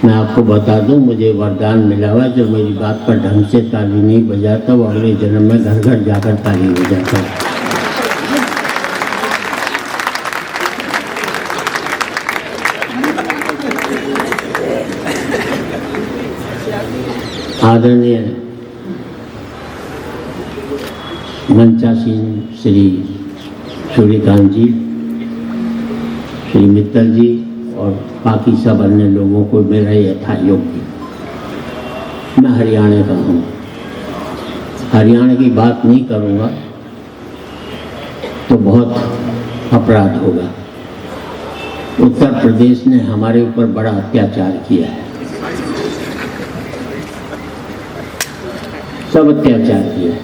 मैं आपको बता दूं, मुझे वरदान मिला हुआ, जो मेरी बात पर ढंग से ताली नहीं बजाता वो अगले जन्म में घर घर जाकर ताली बजाता है। आदरणीय मंचासीन श्री सूर्यकांत जी, श्री मित्तल जी और बाकी सब अन्य लोगों को मेरा यथायोग्य, मैं हरियाणा का हूँ, हरियाणा की बात नहीं करूँगा तो बहुत अपराध होगा। उत्तर प्रदेश ने हमारे ऊपर बड़ा अत्याचार किया है, सब अत्याचार किया है।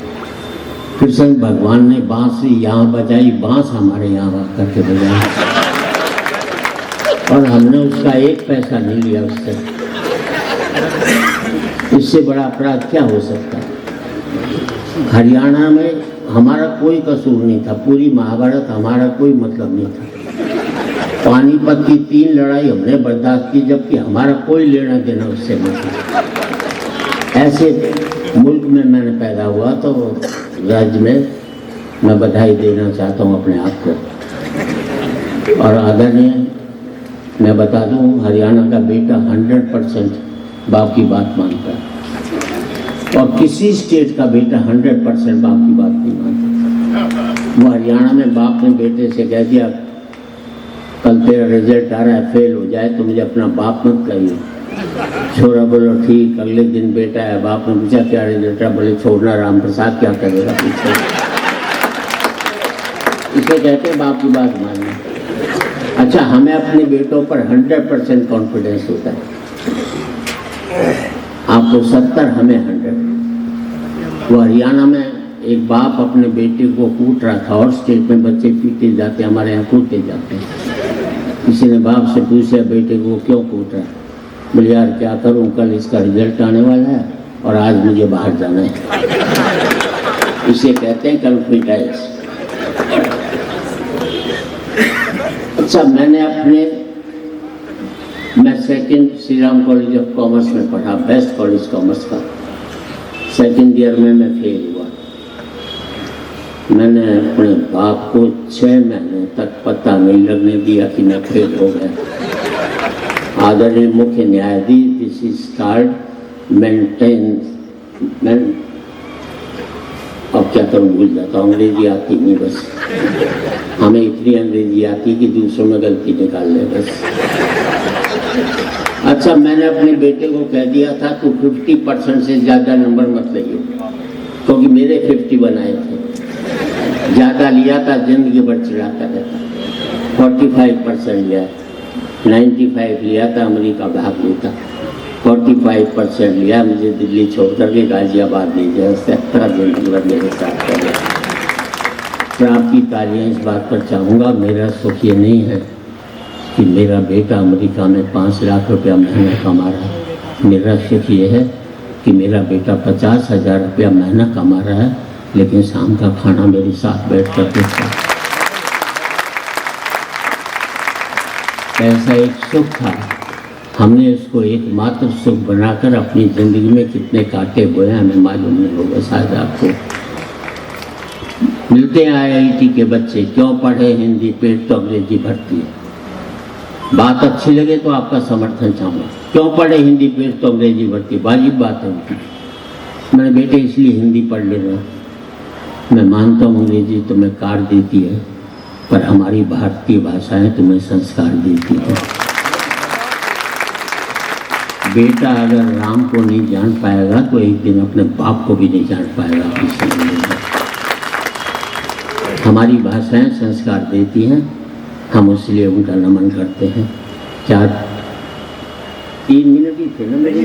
कृष्ण भगवान ने बांसुरी यहाँ बजाई, बांस हमारे यहाँ आकर के बजाई और हमने उसका एक पैसा नहीं लिया उससे। इससे बड़ा अपराध क्या हो सकता है? हरियाणा में हमारा कोई कसूर नहीं था, पूरी महाभारत हमारा कोई मतलब नहीं था। पानीपत की 3 लड़ाई हमने बर्दाश्त की, जबकि हमारा कोई लेना देना उससे नहीं था। ऐसे मुल्क में मैंने पैदा हुआ तो राज्य में मैं बधाई देना चाहता हूँ अपने आप को। और आदरणीय, मैं बता दूं, हरियाणा का बेटा 100% बाप की बात मानता है और किसी स्टेट का बेटा 100% बाप की बात नहीं मानता। वो हरियाणा में बाप ने बेटे से कह दिया, कल तेरा रिजल्ट आ रहा है, फेल हो जाए तो मुझे अपना बाप मत कहिए। छोरा बोलो ठीक। अगले दिन बेटा है, बाप ने पूछा क्या रिजल्ट है? बोले छोड़ना, राम प्रसाद क्या करेगा पीछे। इसे कहते हैं बाप की बात मानना। अच्छा, हमें अपने बेटों पर 100% कॉन्फिडेंस होता है, आपको 70, हमें 100। वो हरियाणा में एक बाप अपने बेटे को कूट रहा था और स्टेट में बच्चे पीटे जाते, हमारे यहाँ कूटते जाते हैं। किसी ने बाप से पूछा बेटे को क्यों कूट रहा है? बोले यार क्या करूं, कल इसका रिजल्ट आने वाला है और आज मुझे बाहर जाना है। इसे कहते हैं कॉन्फिडेंस। अच्छा, मैं second Shri Ram college of commerce में पढ़ा, बेस्ट कॉलेज कॉमर्स का। सेकंड ईयर में मैं फेल हुआ। मैंने अपने बाप को 6 महीने तक पता नहीं लगने दिया कि मैं फेल हो गया। आदरणीय मुख्य न्यायाधीश, दिस इज कार्ड मेंटेन, मैं अब क्या करूँ, भूल जाता हूँ, अंग्रेजी आती नहीं बस। हमें इतनी अंग्रेजी आती कि दूसरों में गलती निकाल ले बस। अच्छा, मैंने अपने बेटे को कह दिया था तू 50% से ज़्यादा नंबर मत लियो, क्योंकि मेरे 50 बनाए थे। ज़्यादा लिया था जिंदगी भर चिढ़ाता रहता। 45% लिया, 95 लिया था, अमेरिका भाग लेता। 45% लिया, मुझे दिल्ली छोड़ करके गाजियाबाद ले गया। 17 दिन मेरे साथ कर गया। तो आपकी तालियां इस बात पर चाहूँगा। मेरा सुख ये नहीं है कि मेरा बेटा अमेरिका में 5 लाख रुपया महीना कमा रहा है। मेरा सुख ये है कि मेरा बेटा 50,000 रुपया महीना कमा रहा है, लेकिन शाम का खाना मेरे साथ बैठ कर देता है। ऐसा एक सुख था, हमने इसको एकमात्र सुख बनाकर अपनी ज़िंदगी में कितने काटे बोए हमें मालूम नहीं होगा। शायद आपको मिलते हैं IIT के बच्चे, क्यों पढ़े हिंदी, पेट तो अंग्रेजी भरती है। बात अच्छी लगे तो आपका समर्थन चाहूँगा। क्यों पढ़े हिंदी, पेट तो अंग्रेजी भरती, वाजिब बात है उनकी। मेरे बेटे इसलिए हिंदी पढ़ ले रहे। मैं मानता हूँ अंग्रेजी तुम्हें कार देती है, पर हमारी भारतीय भाषाएं तुम्हें संस्कार देती हैं। बेटा अगर राम को नहीं जान पाएगा तो एक दिन अपने बाप को भी नहीं जान पाएगा। हमारी भाषाएं संस्कार देती हैं, हम इसलिए उनका नमन करते हैं। क्या 3 मिनट ही थे ना मेरे,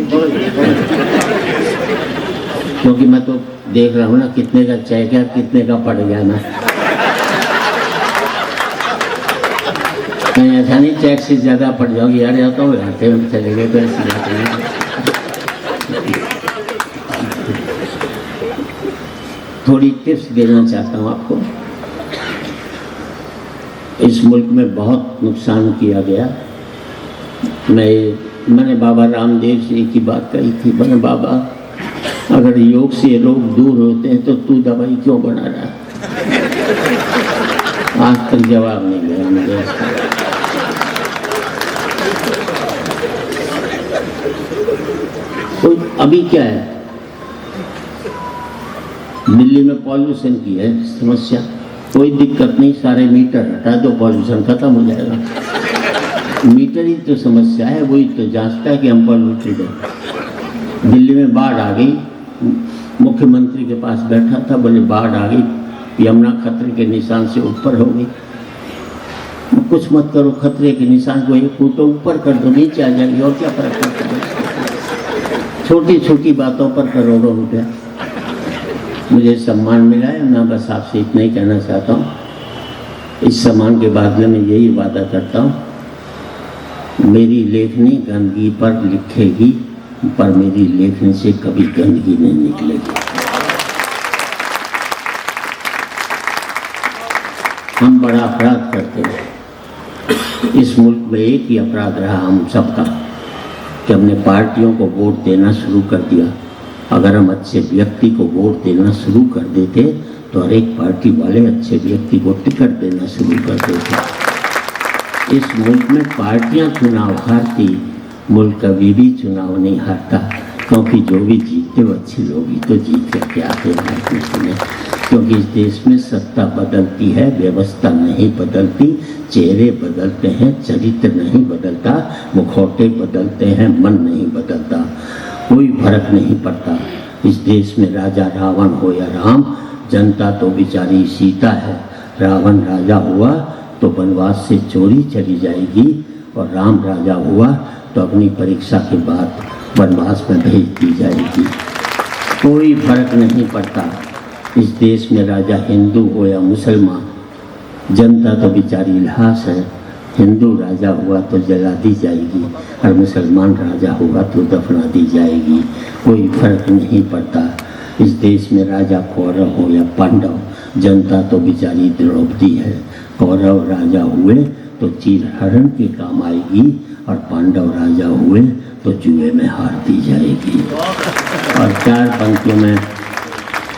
क्योंकि मैं तो देख रहा हूँ ना कितने का चेक है, कितने का पड़ गया ना। कहीं ऐसा नहीं चेक से ज़्यादा पड़ जाओगी यार, या तो घाटे में चले गए तो ऐसी बात नहीं। थोड़ी टिप्स देना चाहता हूँ आपको। इस मुल्क में बहुत नुकसान किया गया। मैं मैंने बाबा रामदेव से एक ही बात कही थी, मैंने बाबा अगर योग से लोग दूर होते हैं तो तू दवाई क्यों बना रहा है? आज तक जवाब नहीं मिला मुझे। तो अभी क्या है, दिल्ली में पॉल्यूशन की है समस्या, कोई दिक्कत नहीं, सारे मीटर हटा दो, पॉल्यूशन खत्म हो जाएगा। मीटर ही तो समस्या है, वही तो जांचता है कि हम पॉल्यूटेड है। दिल्ली में बाढ़ आ गई, मुख्यमंत्री के पास बैठा था, बोले बाढ़ आ गई, यमुना खतरे के निशान से ऊपर हो गई। कुछ मत करो, खतरे के निशान को 1 फुट ऊपर कर दो, नीचे आ जाएगी, और क्या फर्क पड़ता है? छोटी छोटी बातों पर करोड़ों रुपया। मुझे सम्मान मिला है, मैं बस आपसे इतना ही कहना चाहता हूँ। इस सम्मान के बाद मैं यही वादा करता हूँ, मेरी लेखनी गंदगी पर लिखेगी, पर मेरी लेखनी से कभी गंदगी नहीं निकलेगी। हम बड़ा अपराध करते हैं। इस मुल्क में एक ही अपराध रहा हम सबका कि हमने पार्टियों को वोट देना शुरू कर दिया। अगर हम अच्छे व्यक्ति को वोट देना शुरू कर देते तो हर एक पार्टी वाले अच्छे व्यक्ति को टिकट देना शुरू कर देते। इस मुल्क में पार्टियां चुनाव हारती, मुल्क कभी भी चुनाव नहीं हारता, क्योंकि जो भी जीतते वो अच्छे लोग ही तो जीत करके आते हैं। क्योंकि इस देश में सत्ता बदलती है, व्यवस्था नहीं बदलती, चेहरे बदलते हैं, चरित्र नहीं बदलता, मुखौटे बदलते हैं, मन नहीं बदलता, कोई फर्क नहीं पड़ता। इस देश में राजा रावण हो या राम, जनता तो बेचारी सीता है। रावण राजा हुआ तो वनवास से चोरी चली जाएगी, और राम राजा हुआ तो अपनी परीक्षा के बाद वनवास में भेज दी जाएगी। कोई फर्क नहीं पड़ता। इस देश में राजा हिंदू हो या मुसलमान, जनता तो बेचारी लाश है। हिंदू राजा हुआ तो जला दी जाएगी, और मुसलमान राजा हुआ तो दफना दी जाएगी। कोई फर्क नहीं पड़ता। इस देश में राजा कौरव हो या पांडव, जनता तो बेचारी द्रौपदी है। कौरव राजा हुए तो चीरहरण के काम आएगी, और पांडव राजा हुए तो जुए में हार दी जाएगी। और 4 पंक्तियों में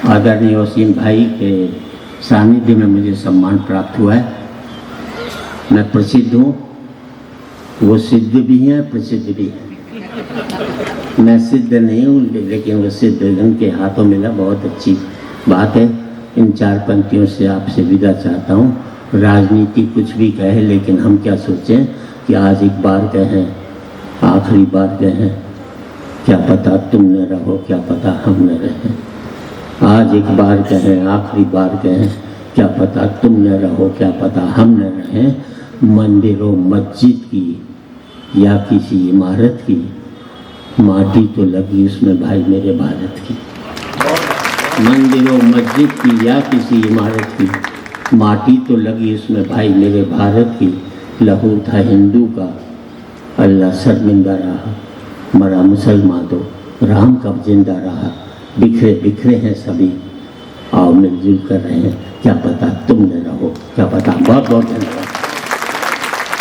आदरणीय वसीम भाई के सानिध्य में मुझे सम्मान प्राप्त हुआ है। मैं प्रसिद्ध हूँ, वो सिद्ध भी हैं, प्रसिद्ध भी हैं। मैं सिद्ध नहीं हूँ, लेकिन वो सिद्ध उनके हाथों मिला, बहुत अच्छी बात है। इन 4 पंक्तियों से आपसे विदा चाहता हूँ। राजनीति कुछ भी कहे, लेकिन हम क्या सोचें कि आज एक बार कहें, आखिरी बार कहें, क्या पता तुम न रहो, क्या पता हम न रहें। आज एक बार कहें, आखिरी बार कहें, क्या पता तुम न रहो, क्या पता हम न रहें। मंदिरों मस्जिद की या किसी इमारत की, माटी तो लगी उसमें भाई मेरे भारत की। मंदिरों मस्जिद की या किसी इमारत की, माटी तो लगी उसमें भाई मेरे भारत की। लहू था हिंदू का, अल्लाह शर्मिंदा रहा, मरा मुसलमान तो राम कब जिंदा रहा। बिखरे बिखरे हैं सभी, आओ मिलजुल कर रहे हैं, क्या पता तुम न रहो, क्या पता। बहुत बहुत धन्यवाद।